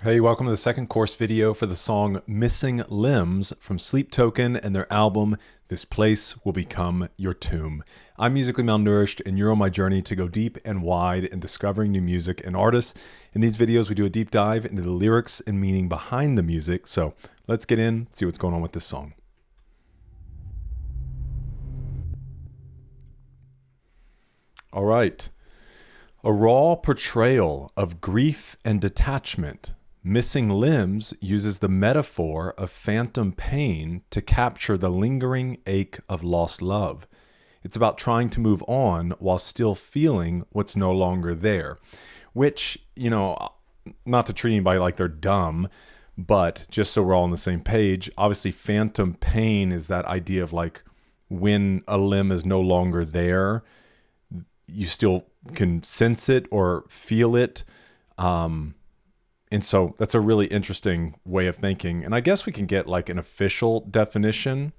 Hey, welcome to the second course video for the song Missing Limbs from Sleep Token and their album This Place Will Become Your Tomb. I'm musically malnourished and you're on my journey to go deep and wide in discovering new music and artists. In these videos, we do a deep dive into the lyrics and meaning behind the music. So let's get in, see what's going on with this song. All right. A raw portrayal of grief and detachment. Missing Limbs uses the metaphor of phantom pain to capture the lingering ache of lost love. It's about trying to move on while still feeling what's no longer there, which, not to treat anybody like they're dumb, but just so we're all on the same page, obviously phantom pain is that idea of like when a limb is no longer there, you still can sense it or feel it. And so that's a really interesting way of thinking. And I guess we can get like an official definition.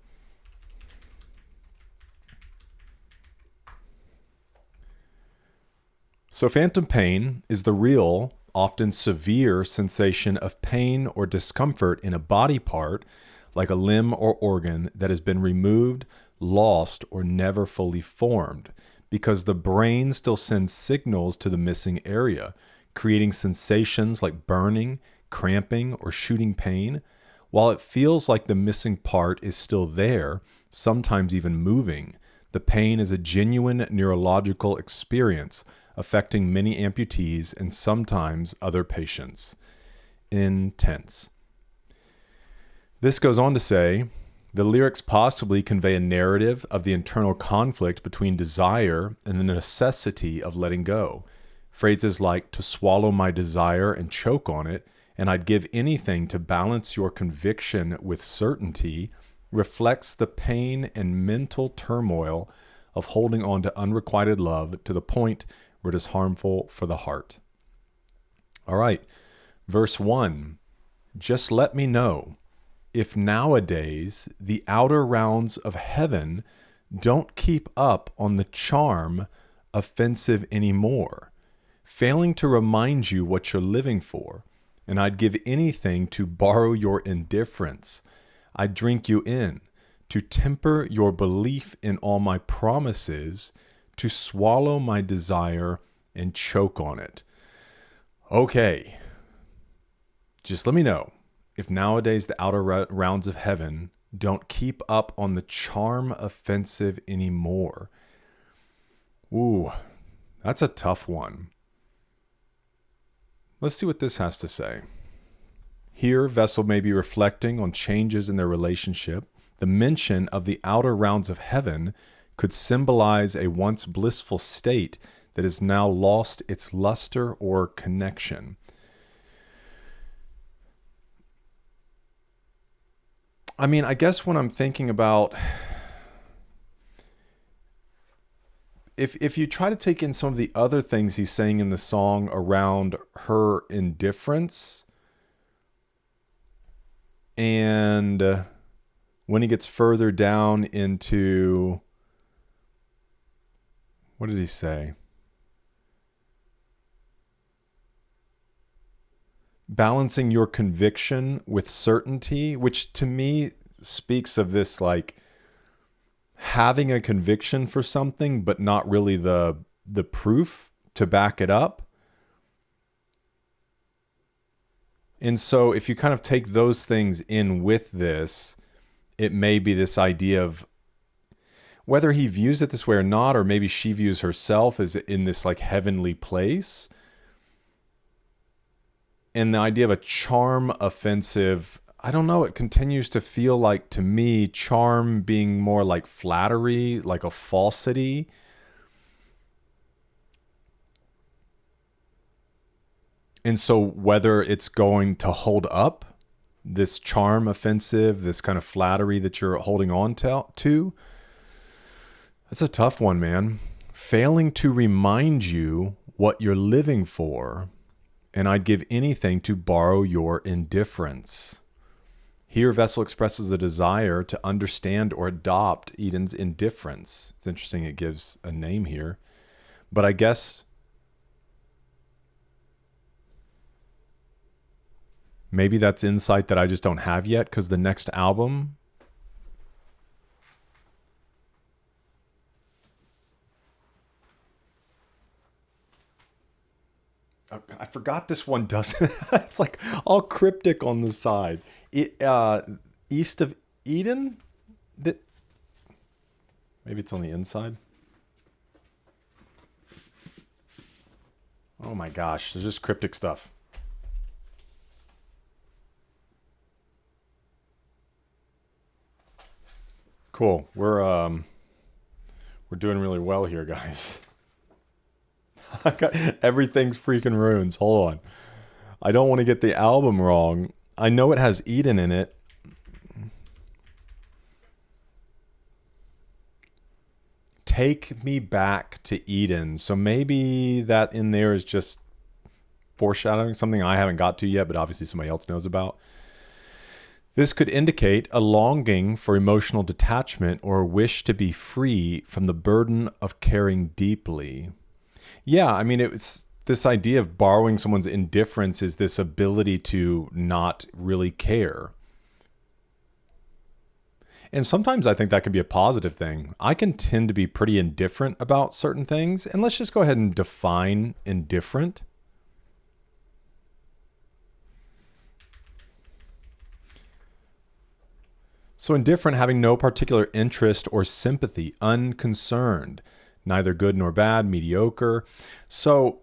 So phantom pain is the real, often severe sensation of pain or discomfort in a body part, like a limb or organ that has been removed, lost, or never fully formed, because the brain still sends signals to the missing area, creating sensations like burning, cramping, or shooting pain. While it feels like the missing part is still there, sometimes even moving, the pain is a genuine neurological experience affecting many amputees and sometimes other patients. Intense. This goes on to say, the lyrics possibly convey a narrative of the internal conflict between desire and the necessity of letting go. Phrases like to swallow my desire and choke on it, and I'd give anything to balance your conviction with certainty, reflects the pain and mental turmoil of holding on to unrequited love to the point where it is harmful for the heart. All right, verse 1. Just let me know if nowadays the outer rounds of heaven don't keep up on the charm offensive anymore, failing to remind you what you're living for, and I'd give anything to borrow your indifference. I'd drink you in, to temper your belief in all my promises, to swallow my desire and choke on it. Okay, just let me know if nowadays the outer rounds of heaven don't keep up on the charm offensive anymore. Ooh, that's a tough one. Let's see what this has to say. Here, Vessel may be reflecting on changes in their relationship. The mention of the outer rounds of heaven could symbolize a once blissful state that has now lost its luster or connection. I mean, I guess when I'm thinking about, if you try to take in some of the other things he's saying in the song around her indifference, and when he gets further down into, what did he say? Balancing your conviction with certainty, which to me speaks of this like having a conviction for something, but not really the proof to back it up. And so if you kind of take those things in with this, it may be this idea of whether he views it this way or not, or maybe she views herself as in this like heavenly place. And the idea of a charm offensive, I don't know, it continues to feel like, to me, charm being more like flattery, like a falsity. And so whether it's going to hold up, this charm offensive, this kind of flattery that you're holding on to, that's a tough one, man. Failing to remind you what you're living for, and I'd give anything to borrow your indifference. Here, Vessel expresses a desire to understand or adopt Eden's indifference. It's interesting it gives a name here. But I guess Maybe that's insight that I just don't have yet, because the next album, I forgot this one doesn't. It's like all cryptic on the side. East of Eden? That maybe it's on the inside. Oh my gosh, there's just cryptic stuff. Cool. We're doing really well here, guys. I got everything's freaking runes. Hold on. I don't want to get the album wrong. I know it has Eden in it. Take me back to Eden. So maybe that in there is just foreshadowing something I haven't got to yet, but obviously somebody else knows about. This could indicate a longing for emotional detachment or a wish to be free from the burden of caring deeply. Yeah, I mean, it's this idea of borrowing someone's indifference is this ability to not really care. And sometimes I think that can be a positive thing. I can tend to be pretty indifferent about certain things. And let's just go ahead and define indifferent. So indifferent, having no particular interest or sympathy, unconcerned, neither good nor bad, mediocre. So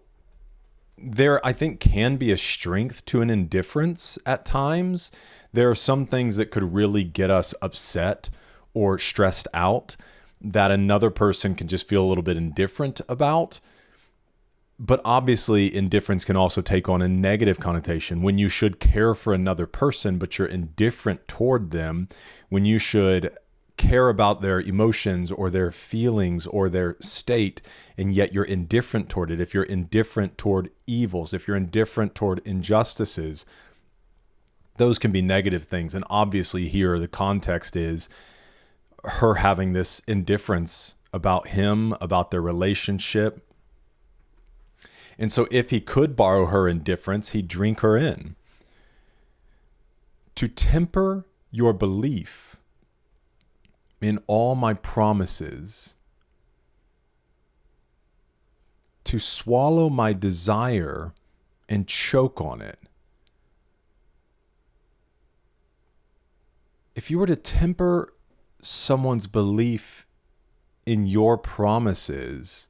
there, I think, can be a strength to an indifference at times. There are some things that could really get us upset or stressed out that another person can just feel a little bit indifferent about. But obviously, indifference can also take on a negative connotation when you should care for another person, but you're indifferent toward them, when you should care about their emotions or their feelings or their state, and yet you're indifferent toward it. If you're indifferent toward evils, if you're indifferent toward injustices, those can be negative things. And obviously here the context is her having this indifference about him, about their relationship. And so if he could borrow her indifference, he'd drink her in. To temper your belief in all my promises, to swallow my desire and choke on it. If you were to temper someone's belief in your promises,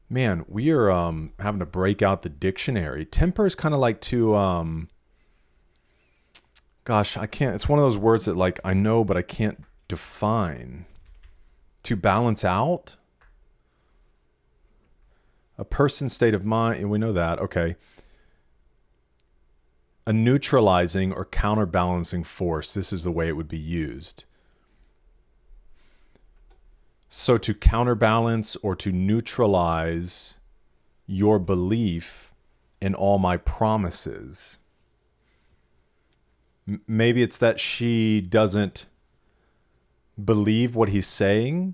man, we are having to break out the dictionary. Temper is kind of like to, gosh, I can't, it's one of those words that like I know, but I can't define. To balance out? A person's state of mind, and we know that, okay. A neutralizing or counterbalancing force. This is the way it would be used. So to counterbalance or to neutralize your belief in all my promises. Maybe it's that she doesn't believe what he's saying.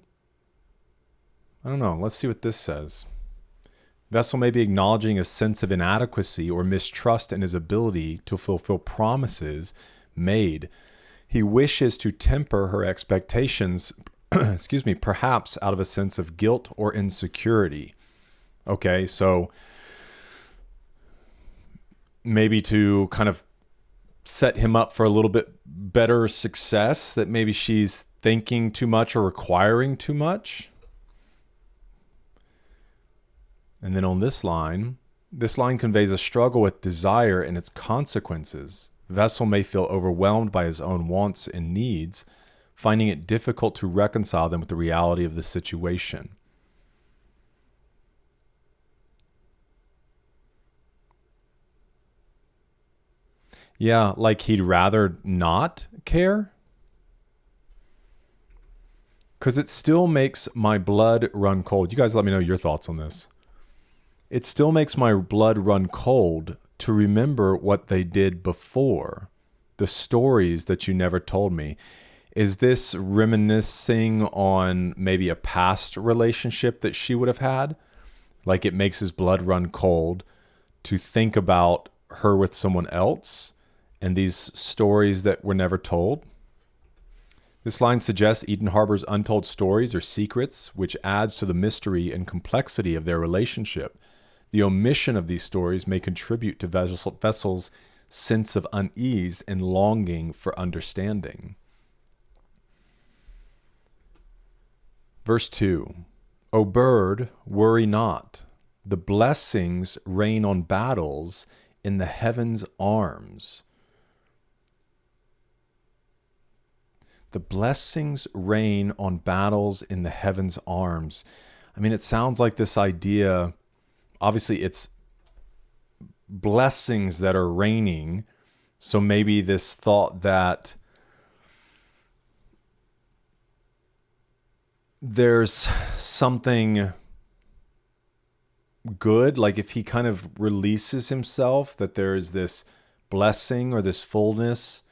I don't know. Let's see what this says. Vessel may be acknowledging a sense of inadequacy or mistrust in his ability to fulfill promises made. He wishes to temper her expectations, excuse me, perhaps out of a sense of guilt or insecurity. Okay, so maybe to kind of set him up for a little bit better success, that maybe she's thinking too much or requiring too much. And then on this line conveys a struggle with desire and its consequences. Vessel may feel overwhelmed by his own wants and needs, finding it difficult to reconcile them with the reality of the situation. Yeah, like he'd rather not care? Because it still makes my blood run cold. You guys let me know your thoughts on this. It still makes my blood run cold to remember what they did before, the stories that you never told me. Is this reminiscing on maybe a past relationship that she would have had? Like it makes his blood run cold to think about her with someone else and these stories that were never told. This line suggests Eden harbors untold stories or secrets, which adds to the mystery and complexity of their relationship. The omission of these stories may contribute to Vessel's sense of unease and longing for understanding. Verse 2, O bird, worry not. The blessings rain on battles in the heaven's arms. The blessings rain on battles in the heaven's arms. I mean, it sounds like this idea, obviously it's blessings that are raining. So maybe this thought that there's something good, like if he kind of releases himself, that there is this blessing or this fullness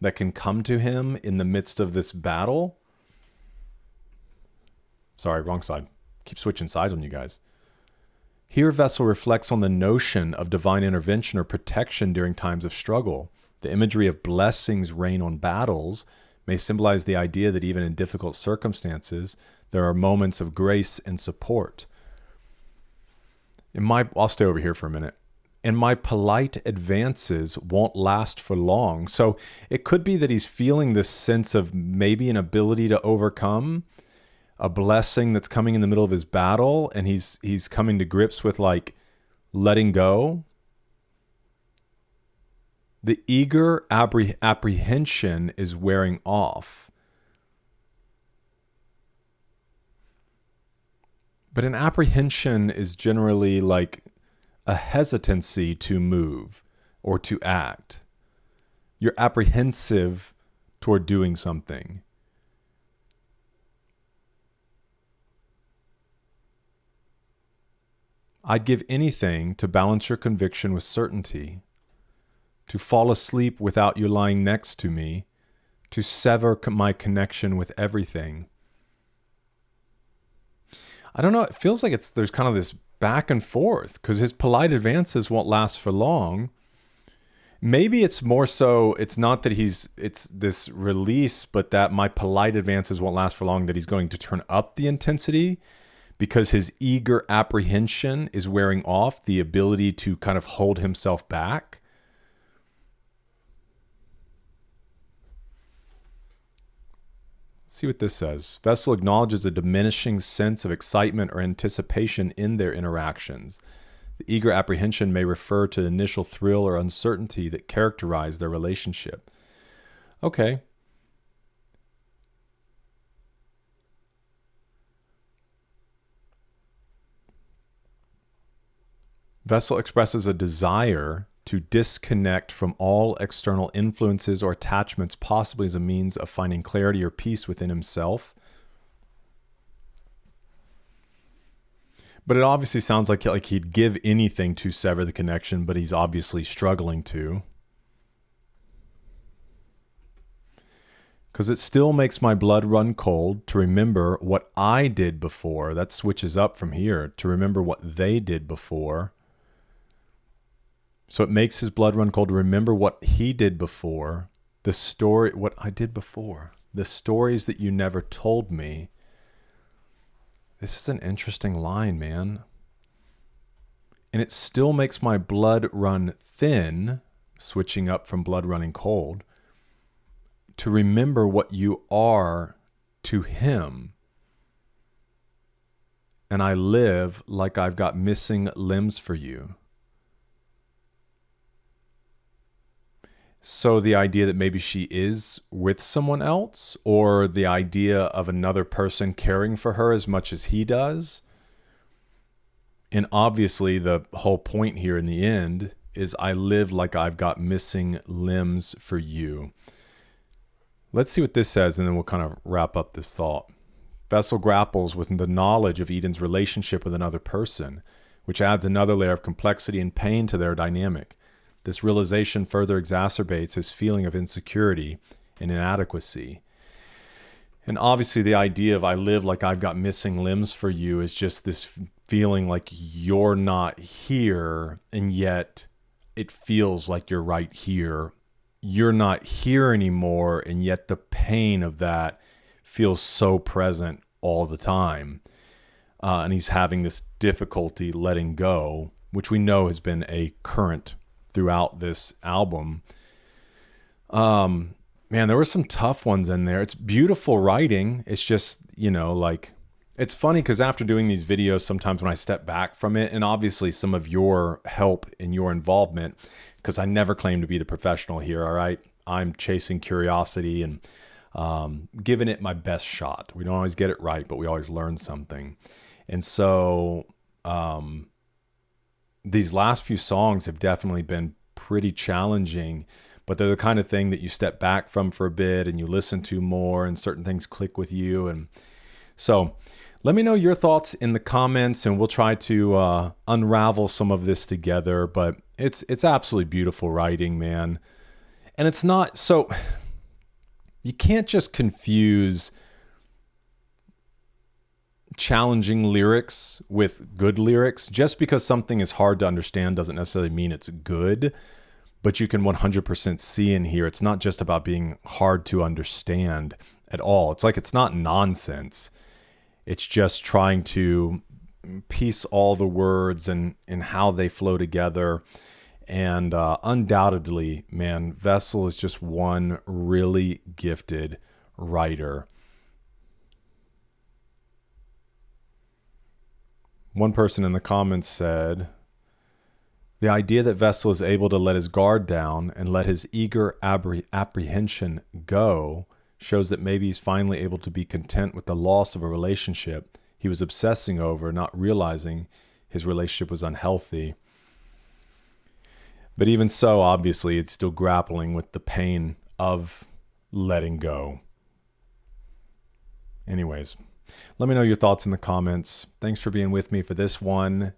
that can come to him in the midst of this battle. Sorry, wrong side. Keep switching sides on you guys. Here, Vessel reflects on the notion of divine intervention or protection during times of struggle. The imagery of blessings rain on battles may symbolize the idea that even in difficult circumstances, there are moments of grace and support. I'll stay over here for a minute. And my polite advances won't last for long. So it could be that he's feeling this sense of maybe an ability to overcome, a blessing that's coming in the middle of his battle, and he's coming to grips with like letting go. The eager apprehension is wearing off. But an apprehension is generally like a hesitancy to move or to act. You're apprehensive toward doing something. I'd give anything to balance your conviction with certainty, to fall asleep without you lying next to me, to sever my connection with everything. I don't know, it feels like there's kind of this back and forth, because his polite advances won't last for long. Maybe it's more so, it's not that it's this release, but that my polite advances won't last for long, that he's going to turn up the intensity because his eager apprehension is wearing off, the ability to kind of hold himself back. Let's see what this says. Vessel acknowledges a diminishing sense of excitement or anticipation in their interactions. The eager apprehension may refer to the initial thrill or uncertainty that characterize their relationship. Okay. Vessel expresses a desire to disconnect from all external influences or attachments, possibly as a means of finding clarity or peace within himself. But it obviously sounds like he'd give anything to sever the connection, but he's obviously struggling to. Because it still makes my blood run cold to remember what I did before. That switches up from here, to remember what they did before. So it makes his blood run cold to remember what he did before, what I did before, the stories that you never told me. This is an interesting line, man. And it still makes my blood run thin, switching up from blood running cold, to remember what you are to him. And I live like I've got missing limbs for you. So the idea that maybe she is with someone else, or the idea of another person caring for her as much as he does. And obviously the whole point here in the end is I live like I've got missing limbs for you. Let's see what this says, and then we'll kind of wrap up this thought. Vessel grapples with the knowledge of Eden's relationship with another person, which adds another layer of complexity and pain to their dynamic. This realization further exacerbates his feeling of insecurity and inadequacy. And obviously the idea of I live like I've got missing limbs for you is just this feeling like you're not here, and yet it feels like you're right here. You're not here anymore, and yet the pain of that feels so present all the time. And he's having this difficulty letting go, which we know has been a current throughout this album. Man, there were some tough ones in there. It's beautiful writing. It's just, like, it's funny because after doing these videos, sometimes when I step back from it, and obviously some of your help and your involvement, because I never claim to be the professional here, all right? I'm chasing curiosity and giving it my best shot. We don't always get it right, but we always learn something. And so these last few songs have definitely been pretty challenging, but they're the kind of thing that you step back from for a bit and you listen to more, and certain things click with you. And so let me know your thoughts in the comments, and we'll try to unravel some of this together. But it's absolutely beautiful writing, man. And it's not so, you can't just confuse challenging lyrics with good lyrics. Just because something is hard to understand doesn't necessarily mean it's good. But you can 100% see in here, it's not just about being hard to understand at all. It's like, it's not nonsense. It's just trying to piece all the words and how they flow together. And undoubtedly, man, Vessel is just one really gifted writer. One person in the comments said, the idea that Vessel is able to let his guard down and let his eager apprehension go shows that maybe he's finally able to be content with the loss of a relationship he was obsessing over, not realizing his relationship was unhealthy. But even so, obviously, it's still grappling with the pain of letting go. Anyways, let me know your thoughts in the comments. Thanks for being with me for this one.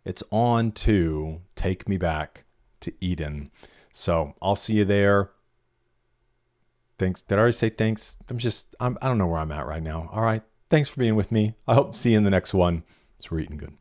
It's on to Take Me Back to Eden. So I'll see you there. Thanks. Did I already say thanks? I don't know where I'm at right now. All right. Thanks for being with me. I hope to see you in the next one. It's Reading Good.